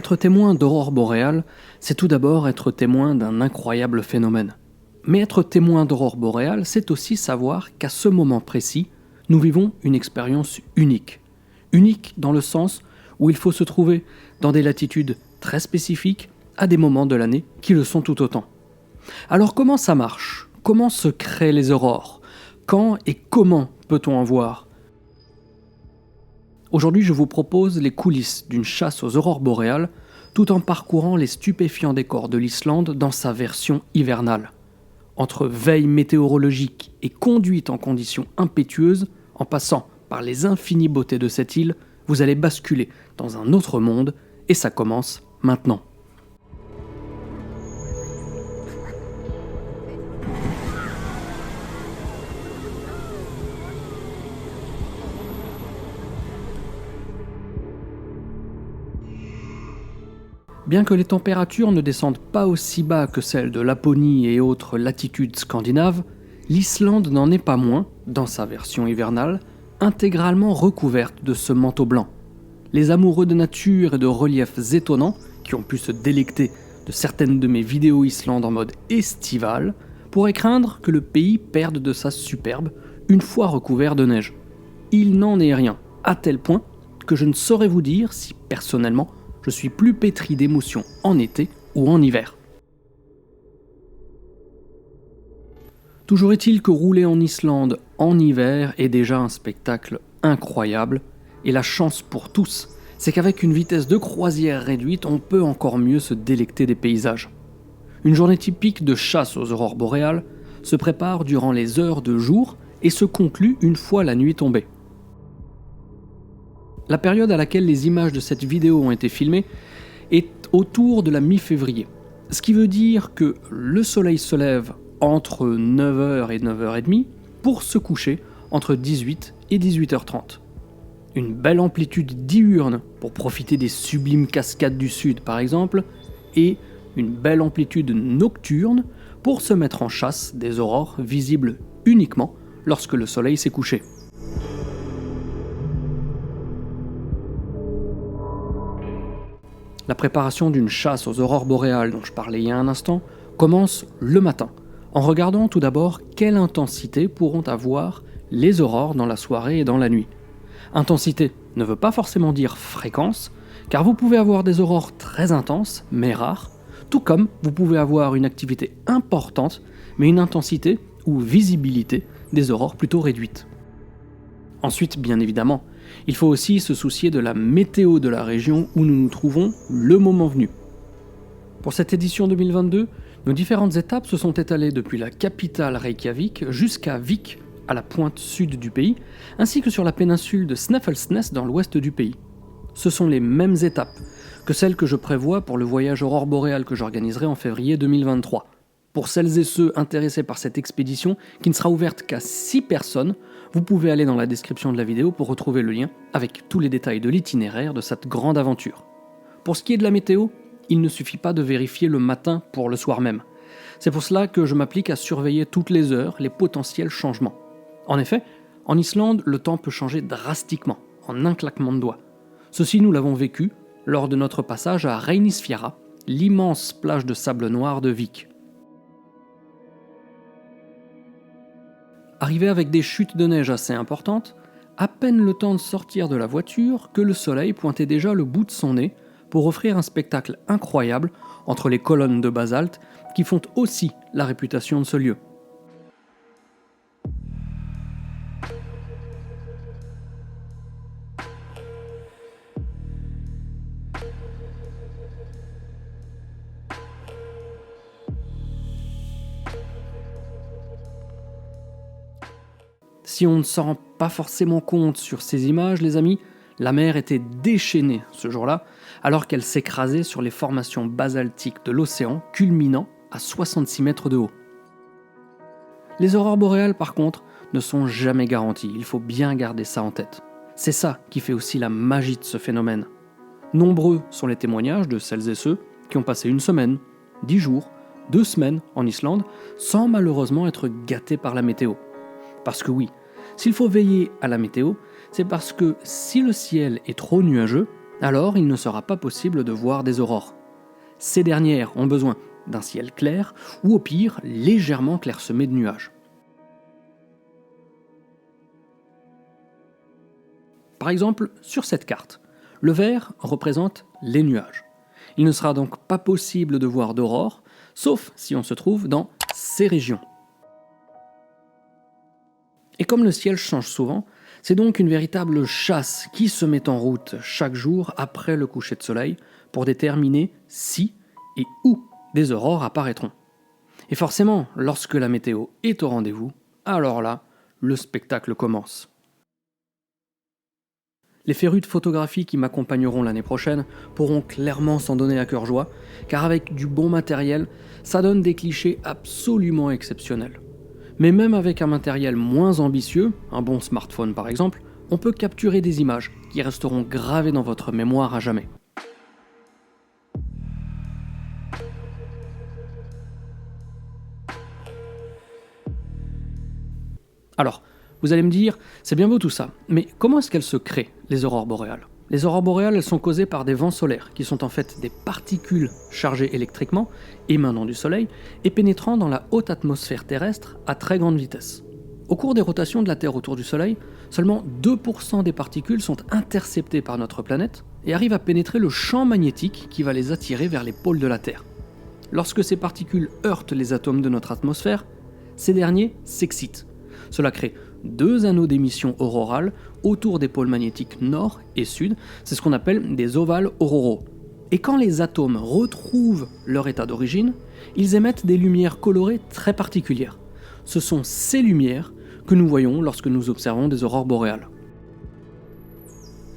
Être témoin d'aurore boréale, c'est tout d'abord être témoin d'un incroyable phénomène. Mais être témoin d'aurore boréale, c'est aussi savoir qu'à ce moment précis, nous vivons une expérience unique. Unique dans le sens où il faut se trouver dans des latitudes très spécifiques à des moments de l'année qui le sont tout autant. Alors comment ça marche ? Comment se créent les aurores ? Quand et comment peut-on en voir ? Aujourd'hui, je vous propose les coulisses d'une chasse aux aurores boréales, tout en parcourant les stupéfiants décors de l'Islande dans sa version hivernale. Entre veille météorologique et conduite en conditions impétueuses, en passant par les infinies beautés de cette île, vous allez basculer dans un autre monde, et ça commence maintenant. Bien que les températures ne descendent pas aussi bas que celles de Laponie et autres latitudes scandinaves, l'Islande n'en est pas moins, dans sa version hivernale, intégralement recouverte de ce manteau blanc. Les amoureux de nature et de reliefs étonnants, qui ont pu se délecter de certaines de mes vidéos Islande en mode estival, pourraient craindre que le pays perde de sa superbe une fois recouvert de neige. Il n'en est rien, à tel point que je ne saurais vous dire si, personnellement, je suis plus pétri d'émotions en été ou en hiver. Toujours est-il que rouler en Islande en hiver est déjà un spectacle incroyable, et la chance pour tous, c'est qu'avec une vitesse de croisière réduite, on peut encore mieux se délecter des paysages. Une journée typique de chasse aux aurores boréales se prépare durant les heures de jour et se conclut une fois la nuit tombée. La période à laquelle les images de cette vidéo ont été filmées est autour de la mi-février. Ce qui veut dire que le soleil se lève entre 9h et 9h30 pour se coucher entre 18 et 18h30. Une belle amplitude diurne pour profiter des sublimes cascades du sud par exemple, et une belle amplitude nocturne pour se mettre en chasse des aurores visibles uniquement lorsque le soleil s'est couché. La préparation d'une chasse aux aurores boréales dont je parlais il y a un instant commence le matin, en regardant tout d'abord quelle intensité pourront avoir les aurores dans la soirée et dans la nuit. Intensité ne veut pas forcément dire fréquence, car vous pouvez avoir des aurores très intenses, mais rares, tout comme vous pouvez avoir une activité importante, mais une intensité ou visibilité des aurores plutôt réduite. Ensuite, bien évidemment, il faut aussi se soucier de la météo de la région où nous nous trouvons le moment venu. Pour cette édition 2022, nos différentes étapes se sont étalées depuis la capitale Reykjavik jusqu'à Vik, à la pointe sud du pays, ainsi que sur la péninsule de Snæfellsnes dans l'ouest du pays. Ce sont les mêmes étapes que celles que je prévois pour le voyage aurore boréale que j'organiserai en février 2023. Pour celles et ceux intéressés par cette expédition, qui ne sera ouverte qu'à 6 personnes, vous pouvez aller dans la description de la vidéo pour retrouver le lien avec tous les détails de l'itinéraire de cette grande aventure. Pour ce qui est de la météo, il ne suffit pas de vérifier le matin pour le soir même. C'est pour cela que je m'applique à surveiller toutes les heures les potentiels changements. En effet, en Islande, le temps peut changer drastiquement, en un claquement de doigts. Ceci, nous l'avons vécu lors de notre passage à Reynisfjara, l'immense plage de sable noir de Vik. Arrivé avec des chutes de neige assez importantes, à peine le temps de sortir de la voiture que le soleil pointait déjà le bout de son nez pour offrir un spectacle incroyable entre les colonnes de basalte qui font aussi la réputation de ce lieu. Si on ne s'en rend pas forcément compte sur ces images, les amis, la mer était déchaînée ce jour-là, alors qu'elle s'écrasait sur les formations basaltiques de l'océan, culminant à 66 mètres de haut. Les aurores boréales, par contre, ne sont jamais garanties, il faut bien garder ça en tête. C'est ça qui fait aussi la magie de ce phénomène. Nombreux sont les témoignages de celles et ceux qui ont passé 1 semaine, 10 jours, 2 semaines en Islande, sans malheureusement être gâtés par la météo. Parce que oui, s'il faut veiller à la météo, c'est parce que si le ciel est trop nuageux, alors il ne sera pas possible de voir des aurores. Ces dernières ont besoin d'un ciel clair ou au pire légèrement clairsemé de nuages. Par exemple, sur cette carte, le vert représente les nuages. Il ne sera donc pas possible de voir d'aurore, sauf si on se trouve dans ces régions. Et comme le ciel change souvent, c'est donc une véritable chasse qui se met en route chaque jour après le coucher de soleil pour déterminer si et où des aurores apparaîtront. Et forcément, lorsque la météo est au rendez-vous, alors là, le spectacle commence. Les férus de photographie qui m'accompagneront l'année prochaine pourront clairement s'en donner à cœur joie, car avec du bon matériel, ça donne des clichés absolument exceptionnels. Mais même avec un matériel moins ambitieux, un bon smartphone par exemple, on peut capturer des images qui resteront gravées dans votre mémoire à jamais. Alors, vous allez me dire, c'est bien beau tout ça, mais comment est-ce qu'elles se créent, les aurores boréales ? Les aurores boréales, elles sont causées par des vents solaires, qui sont en fait des particules chargées électriquement, émanant du Soleil, et pénétrant dans la haute atmosphère terrestre à très grande vitesse. Au cours des rotations de la Terre autour du Soleil, seulement 2% des particules sont interceptées par notre planète et arrivent à pénétrer le champ magnétique qui va les attirer vers les pôles de la Terre. Lorsque ces particules heurtent les atomes de notre atmosphère, ces derniers s'excitent. Cela crée 2 anneaux d'émission aurorale autour des pôles magnétiques nord et sud, c'est ce qu'on appelle des ovales auroraux. Et quand les atomes retrouvent leur état d'origine, ils émettent des lumières colorées très particulières. Ce sont ces lumières que nous voyons lorsque nous observons des aurores boréales.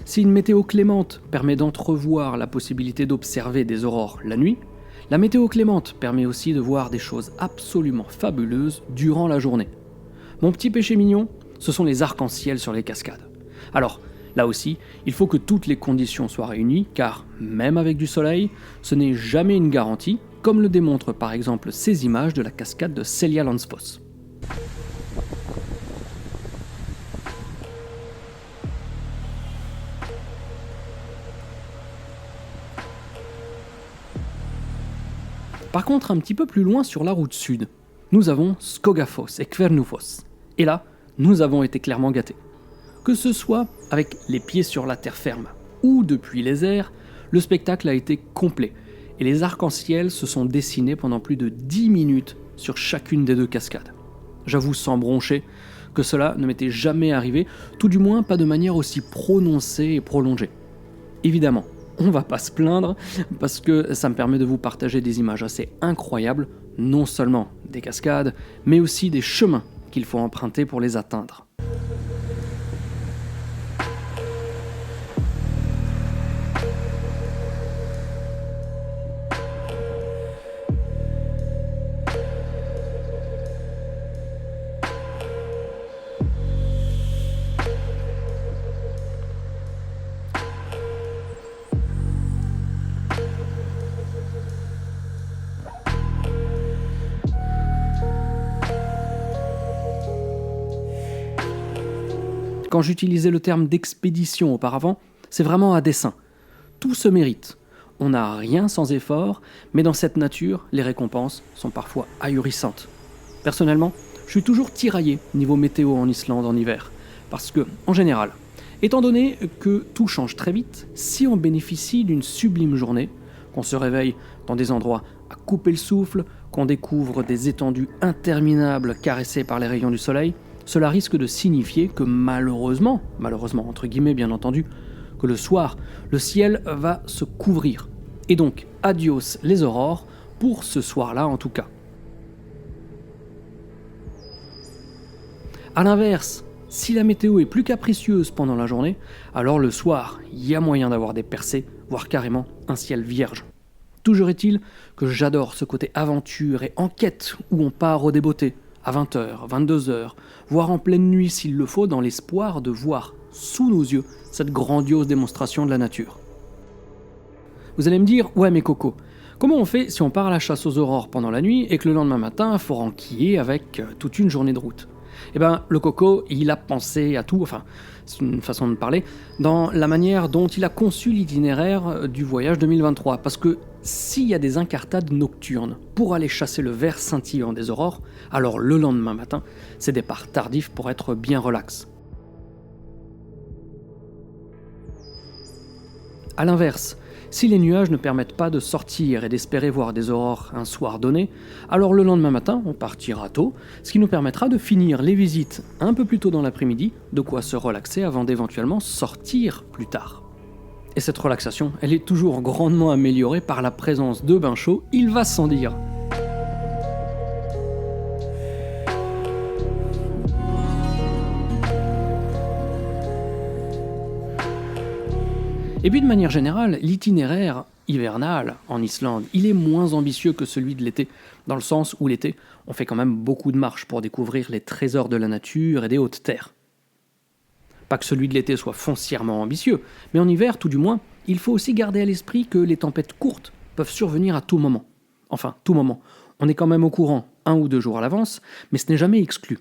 Si une météo clémente permet d'entrevoir la possibilité d'observer des aurores la nuit, la météo clémente permet aussi de voir des choses absolument fabuleuses durant la journée. Mon petit péché mignon, ce sont les arcs-en-ciel sur les cascades. Alors, là aussi, il faut que toutes les conditions soient réunies, car même avec du soleil, ce n'est jamais une garantie, comme le démontrent par exemple ces images de la cascade de Seljalandsfoss. Par contre, un petit peu plus loin sur la route sud, nous avons Skogafoss et Kvernúfoss. Et là, nous avons été clairement gâtés. Que ce soit avec les pieds sur la terre ferme ou depuis les airs, le spectacle a été complet et les arcs-en-ciel se sont dessinés pendant plus de 10 minutes sur chacune des 2 cascades. J'avoue sans broncher que cela ne m'était jamais arrivé, tout du moins pas de manière aussi prononcée et prolongée. Évidemment, on va pas se plaindre parce que ça me permet de vous partager des images assez incroyables, non seulement des cascades, mais aussi des chemins qu'il faut emprunter pour les atteindre. Quand j'utilisais le terme d'expédition auparavant, c'est vraiment à dessein. Tout se mérite. On n'a rien sans effort, mais dans cette nature, les récompenses sont parfois ahurissantes. Personnellement, je suis toujours tiraillé niveau météo en Islande en hiver, parce que, en général, étant donné que tout change très vite, si on bénéficie d'une sublime journée, qu'on se réveille dans des endroits à couper le souffle, qu'on découvre des étendues interminables caressées par les rayons du soleil, cela risque de signifier que malheureusement entre guillemets bien entendu, que le soir, le ciel va se couvrir. Et donc, adios les aurores, pour ce soir-là en tout cas. A l'inverse, si la météo est plus capricieuse pendant la journée, alors le soir, il y a moyen d'avoir des percées, voire carrément un ciel vierge. Toujours est-il que j'adore ce côté aventure et enquête où on part au débeauté, à 20h, 22h, voire en pleine nuit s'il le faut, dans l'espoir de voir sous nos yeux cette grandiose démonstration de la nature. Vous allez me dire, ouais mais Coco, comment on fait si on part à la chasse aux aurores pendant la nuit et que le lendemain matin, il faut renquiller avec toute une journée de route ? Eh ben, le Coco, il a pensé à tout, enfin, c'est une façon de parler, dans la manière dont il a conçu l'itinéraire du voyage 2023. Parce que s'il y a des incartades nocturnes pour aller chasser le ver scintillant des aurores, alors le lendemain matin, c'est départ tardif pour être bien relax. A l'inverse, si les nuages ne permettent pas de sortir et d'espérer voir des aurores un soir donné, alors le lendemain matin, on partira tôt, ce qui nous permettra de finir les visites un peu plus tôt dans l'après-midi, de quoi se relaxer avant d'éventuellement sortir plus tard. Et cette relaxation, elle est toujours grandement améliorée par la présence de bains chauds, il va sans dire. Et puis de manière générale, l'itinéraire hivernal en Islande, il est moins ambitieux que celui de l'été, dans le sens où l'été, on fait quand même beaucoup de marches pour découvrir les trésors de la nature et des hautes terres. Pas que celui de l'été soit foncièrement ambitieux, mais en hiver, tout du moins, il faut aussi garder à l'esprit que les tempêtes courtes peuvent survenir à tout moment. Enfin, tout moment. On est quand même au courant 1 ou 2 jours à l'avance, mais ce n'est jamais exclu.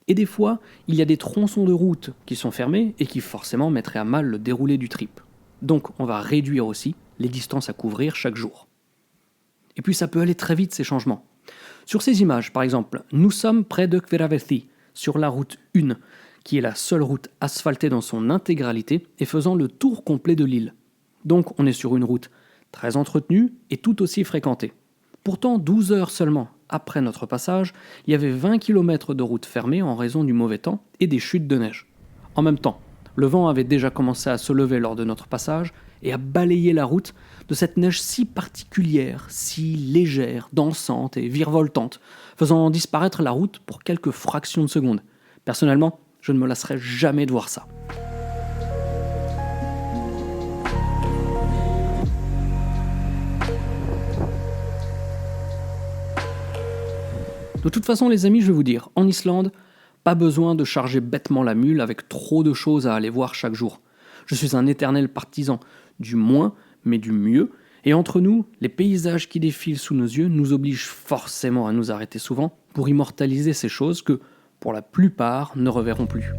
Et des fois, il y a des tronçons de route qui sont fermés et qui forcément mettraient à mal le déroulé du trip. Donc on va réduire aussi les distances à couvrir chaque jour. Et puis ça peut aller très vite ces changements. Sur ces images, par exemple, nous sommes près de Hveravelli, sur la route 1, qui est la seule route asphaltée dans son intégralité et faisant le tour complet de l'île. Donc on est sur une route très entretenue et tout aussi fréquentée. Pourtant, 12 heures seulement après notre passage, il y avait 20 km de route fermée en raison du mauvais temps et des chutes de neige. En même temps, le vent avait déjà commencé à se lever lors de notre passage et à balayer la route de cette neige si particulière, si légère, dansante et virevoltante, faisant disparaître la route pour quelques fractions de secondes. Personnellement, je ne me lasserai jamais de voir ça. De toute façon, les amis, je vais vous dire, en Islande, pas besoin de charger bêtement la mule avec trop de choses à aller voir chaque jour. Je suis un éternel partisan du moins, mais du mieux, et entre nous, les paysages qui défilent sous nos yeux nous obligent forcément à nous arrêter souvent pour immortaliser ces choses que, pour la plupart, ne reverront plus.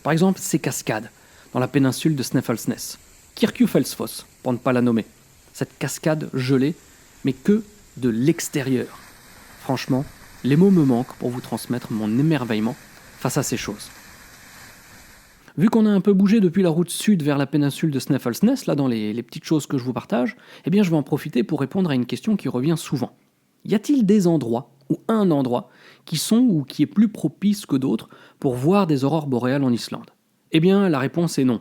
Par exemple, ces cascades, dans la péninsule de Snæfellsnes. Kirkjufellsfoss, pour ne pas la nommer. Cette cascade gelée, mais que de l'extérieur. Franchement, les mots me manquent pour vous transmettre mon émerveillement face à ces choses. Vu qu'on a un peu bougé depuis la route sud vers la péninsule de Snæfellsnes, là dans les petites choses que je vous partage, eh bien je vais en profiter pour répondre à une question qui revient souvent. Y a-t-il des endroits, ou un endroit, qui sont ou qui est plus propice que d'autres pour voir des aurores boréales en Islande? Eh bien, la réponse est non.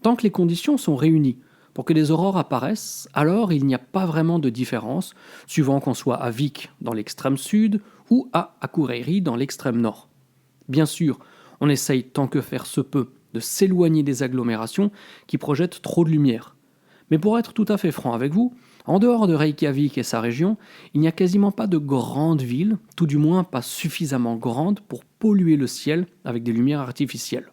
Tant que les conditions sont réunies pour que des aurores apparaissent, alors il n'y a pas vraiment de différence, suivant qu'on soit à Vik dans l'extrême sud ou à Akureyri dans l'extrême nord. Bien sûr, on essaye tant que faire se peut de s'éloigner des agglomérations qui projettent trop de lumière. Mais pour être tout à fait franc avec vous, en dehors de Reykjavik et sa région, il n'y a quasiment pas de grandes villes, tout du moins pas suffisamment grandes pour polluer le ciel avec des lumières artificielles.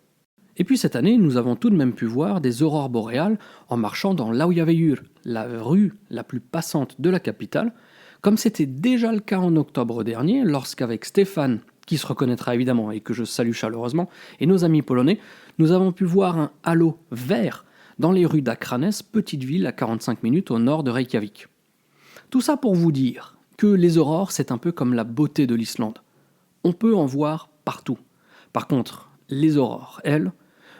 Et puis cette année, nous avons tout de même pu voir des aurores boréales en marchant dans Laugavegur, la rue la plus passante de la capitale, comme c'était déjà le cas en octobre dernier, lorsqu'avec Stéphane, qui se reconnaîtra évidemment et que je salue chaleureusement, et nos amis polonais, nous avons pu voir un halo vert dans les rues d'Akranes, petite ville à 45 minutes au nord de Reykjavik. Tout ça pour vous dire que les aurores, c'est un peu comme la beauté de l'Islande. On peut en voir partout. Par contre, les aurores, elles,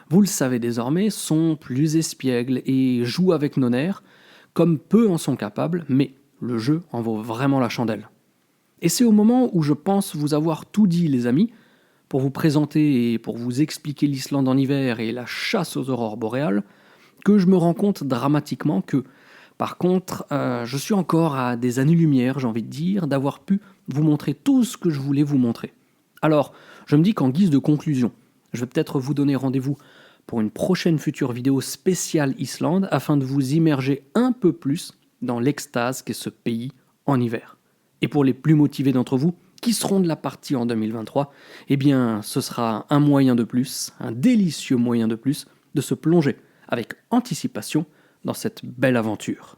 vous le savez désormais, sont plus espiègles et jouent avec nos nerfs, comme peu en sont capables, mais le jeu en vaut vraiment la chandelle. Et c'est au moment où je pense vous avoir tout dit, les amis, pour vous présenter et pour vous expliquer l'Islande en hiver et la chasse aux aurores boréales, que je me rends compte dramatiquement que, par contre, je suis encore à des années-lumière, j'ai envie de dire, d'avoir pu vous montrer tout ce que je voulais vous montrer. Alors, je me dis qu'en guise de conclusion, je vais peut-être vous donner rendez-vous pour une prochaine future vidéo spéciale Islande afin de vous immerger un peu plus dans l'extase qu'est ce pays en hiver. Et pour les plus motivés d'entre vous, qui seront de la partie en 2023, eh bien ce sera un moyen de plus, un délicieux moyen de plus, de se plonger avec anticipation dans cette belle aventure.